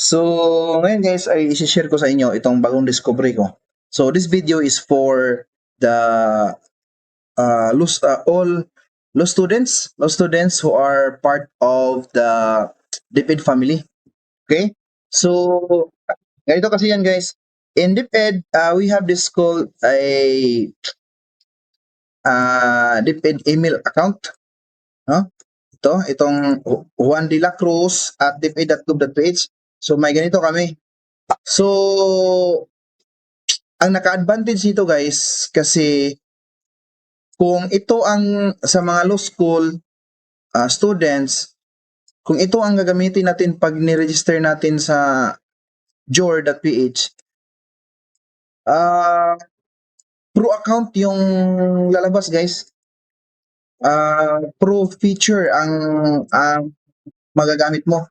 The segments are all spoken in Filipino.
So, ngayon guys ay isi-share ko sa inyo itong bagong discovery ko. So, this video is for the all law students who are part of the DepEd family. Okay? So, ganito kasi yan guys. In DepEd, we have this called a DepEd email account. No? Itong Juan de la Cruz at deped.gov.ph. So, may ganito kami. So, ang naka-advantage nito guys, kasi kung ito ang sa mga law school students, kung ito ang gagamitin natin pag ni-register natin sa jor.ph, pro account yung lalabas guys. Pro feature ang magagamit mo.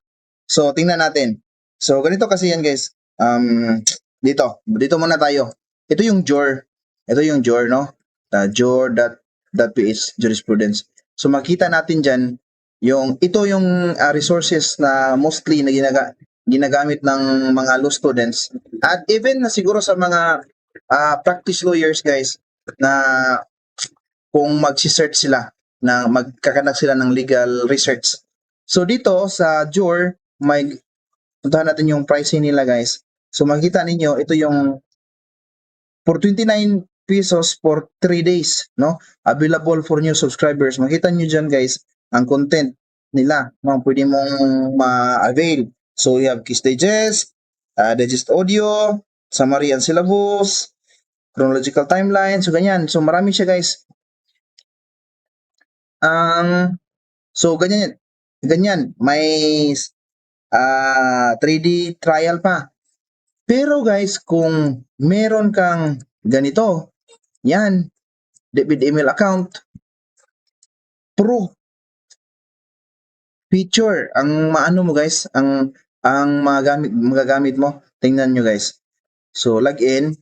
So, tingnan natin. So, ganito kasi yan guys. Dito muna tayo. Ito yung JOR. Ito yung JOR, no? JOR.ph, jurisprudence. So, makita natin dyan, ito yung resources na mostly na ginagamit ng mga law students. At even na siguro sa mga practice lawyers guys, na kung magsi-search sila, na magkakanak sila ng legal research. So, dito sa JOR, may puntahan natin yung pricing nila guys. So makita ninyo, ito yung for 29 pesos for 3 days, no? Available for new subscribers. Makita nyo dyan guys, ang content nila, no? Pwede mong ma-avail. So you have Kiss Digest, Digest Audio, Summary and Syllabus, Chronological Timeline, so ganyan. So marami siya guys. So ganyan, may 3D trial pa. Pero guys, kung meron kang ganito, yan, DepEd email account, pro feature, ang maano mo guys, ang magagamit mo. Tingnan nyo guys. So, login.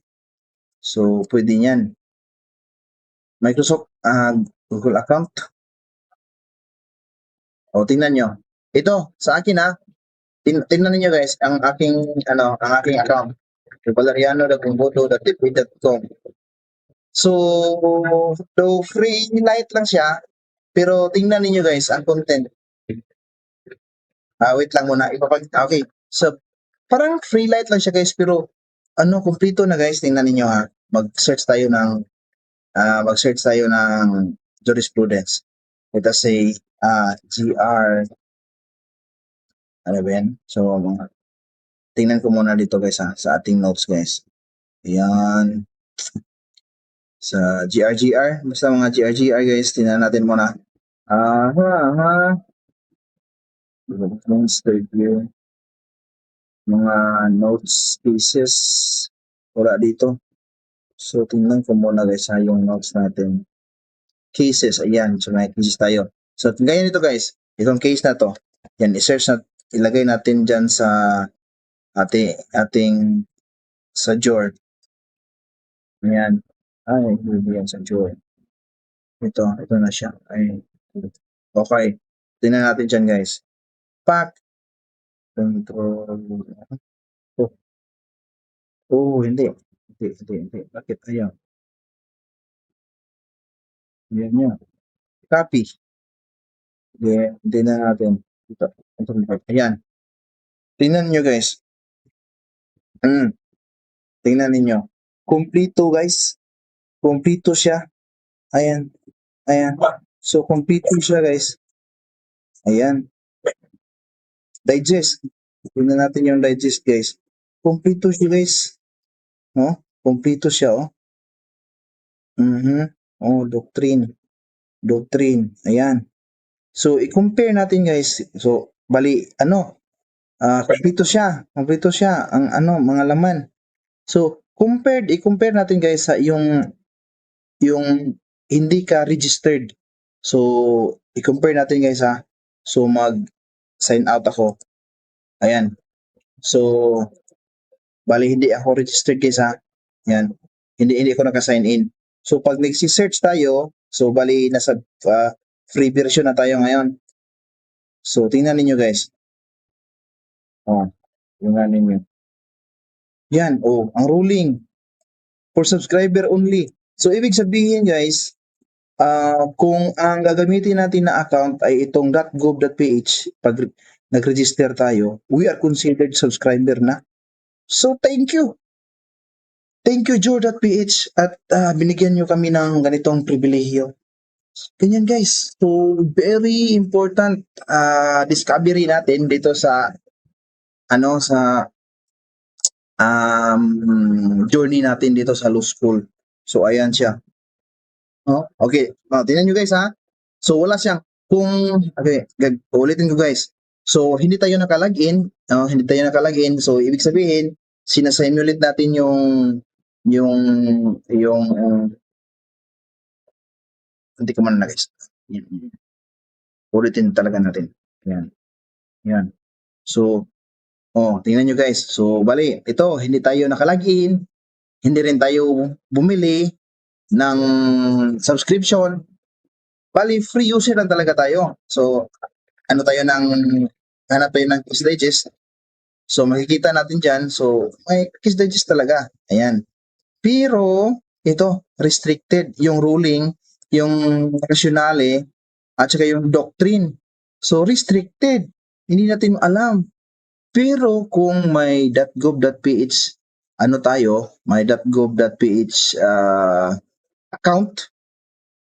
So, pwede yan. Microsoft Google account. O, tingnan nyo. Ito, sa akin tingnan niyo guys, ang aking account. valeriano.kumbodo.deped.com. So, though free light lang siya, pero tingnan niyo guys, ang content. Wait lang muna. Okay. So, parang free light lang siya guys, pero kumpleto na guys. Tingnan niyo Mag-search tayo ng jurisprudence. Let us say, GR, ano ba yan? So, tingnan ko muna dito guys sa ating notes guys. Ayan. Sa GR, basta mga GR guys, tingnan natin muna. Third year. Mga notes, cases, wala dito. So, tingnan ko muna guys yung notes natin. Cases, ayan. So, may cases tayo. So, ganyan ito guys. Itong case na to. Yan, i-search na, ilagay natin dyan sa ating sa JOR. Ayan. Ay, hindi yan sa JOR. Ito na siya. Ay, okay. Tingnan natin dyan guys. Pack. Control. Hindi. Bakit? Ayan. Yan niya. Copy. Hindi na natin. Ito. Ayan. Tingnan nyo guys. Tingnan ninyo. Kompleto guys. Kompleto siya. Ayan. So, kompleto siya guys. Ayan. Digest. Tingnan natin yung digest guys. Kompleto siya guys. No? Kompleto siya doctrine. Ayan. So, i-compare natin guys. So, bali, kompleto siya. Ang mga laman. So, i-compare natin guys sa yung hindi ka registered. So, i-compare natin guys So, mag-sign out ako. Ayan. So, bali hindi ako registered guys Ayan. Hindi ako naka-sign in. So, pag nagsi-search tayo, so bali nasa free version na tayo ngayon. So, tingnan niyo guys. Yung ano nyo. Yan, ang ruling for subscriber only. So, ibig sabihin guys, kung ang gagamitin natin na account ay itong .gov.ph, pag nag-register tayo, we are considered subscriber na. So, thank you. Thank you, Joe.ph, at binigyan nyo kami ng ganitong pribilehyo. Ganyan guys. So, very important discovery natin dito sa sa journey natin dito sa law school. So, ayan siya. Okay. Tingnan nyo guys ha. So, wala siyang, okay, ulitin ko guys. So, hindi tayo nakalagin, hindi tayo nakalagin. So, ibig sabihin, sinasimulate natin yung, hindi ko man na guys. Ulitin talaga natin. Yan. Yan. So, tingnan nyo guys. So, bali, ito, hindi tayo nakalagin, hindi rin tayo bumili ng subscription. Bali, free user lang talaga tayo. So, hanap tayo ng Kiss Digest. So, makikita natin dyan. So, may Kiss Digest talaga. Ayan. Pero, ito, restricted. Yung ruling, yung rationale, at saka yung doctrine. So, restricted. Hindi natin alam. Pero, kung may .gov.ph, may .gov.ph account,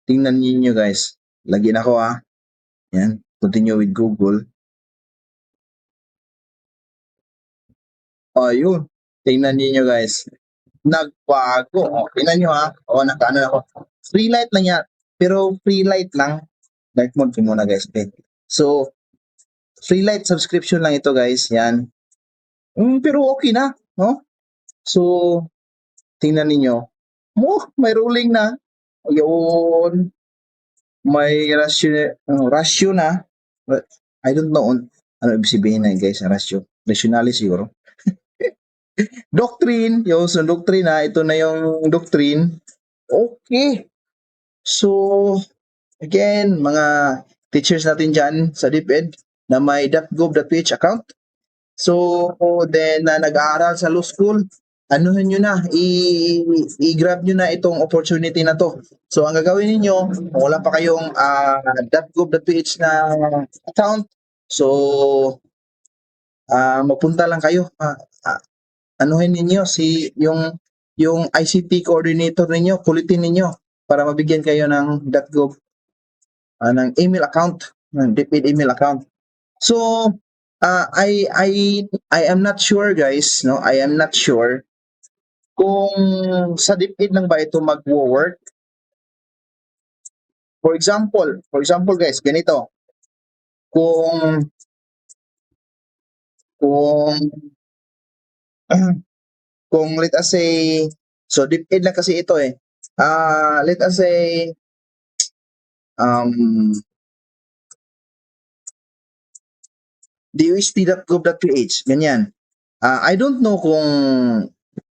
tingnan niyo guys. Lagin ako Yan. Continue with Google. Yun. Tingnan niyo guys. Nagbago. Tingnan niyo nakaano ako. Free light lang yan. Pero free light lang. Light mode ko muna guys. Okay. So, free light subscription lang ito guys. Yan. Pero okay na. No? So, tingnan niyo. May ruling na. Ayun. May ratio na. But I don't know ano ibig sabihin na guys, ratio. Rationale siguro. Doctrine, yung sa doctrine ito na yung doctrine. Okay. So, again, mga teachers natin dyan sa DepEd na may .gov.ph account. So, then na nag-aaral sa law school, anuhin nyo na, i-grab nyo na itong opportunity na to. So, ang gagawin ninyo, kung wala pa kayong .gov.ph na account, so, mapunta lang kayo. Anuhin ninyo yung ICT coordinator ninyo, kulitin ninyo para mabigyan kayo ng .gov ng email account, ng DepEd email account. So, I am not sure guys, no? I am not sure kung sa DepEd lang ba ito mag-work. For example guys, ganito. Kung kung kung let us say, so DepEd lang kasi ito eh. Let us say DOST.gov.ph, ganyan. I don't know kung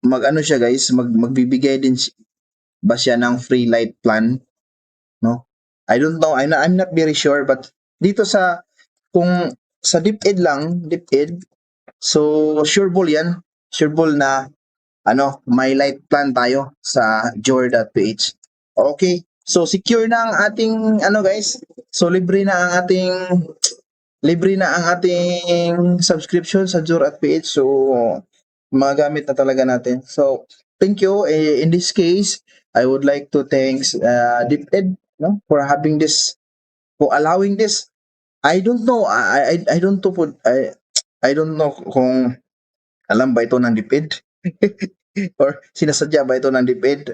mag-ano siya guys, magbibigay din ba siya ng free light plan, no? I don't know, I'm not very sure, but dito kung sa DepEd lang, DepEd, so sureball yan, sureball na may light plan tayo sa jor.ph. Okay, so secure na ang ating guys, so libre na ang ating subscription sa Jor at PH. So, magamit na talaga natin. So, thank you. In this case, I would like to thanks DepEd for having this, for allowing this. I don't know. I don't know I don't know kung alam ba ito ng DepEd or sinasadya ba ito ng DepEd.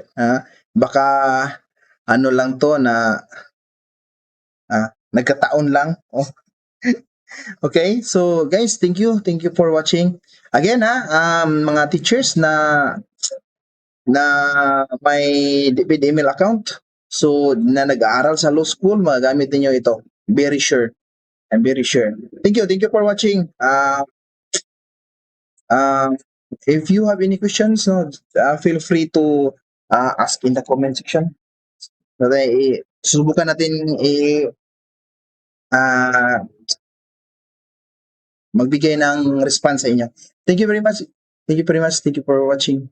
Baka lang to na nagkataon lang. Okay, so guys, thank you. Thank you for watching. Again mga teachers na may DepEd email account, so na nag-aaral sa law school, magagamit niyo ito. Very sure. I'm very sure. Thank you. Thank you for watching. If you have any questions, feel free to ask in the comment section. Subukan natin magbigay ng response sa inyo. Thank you very much. Thank you very much. Thank you for watching.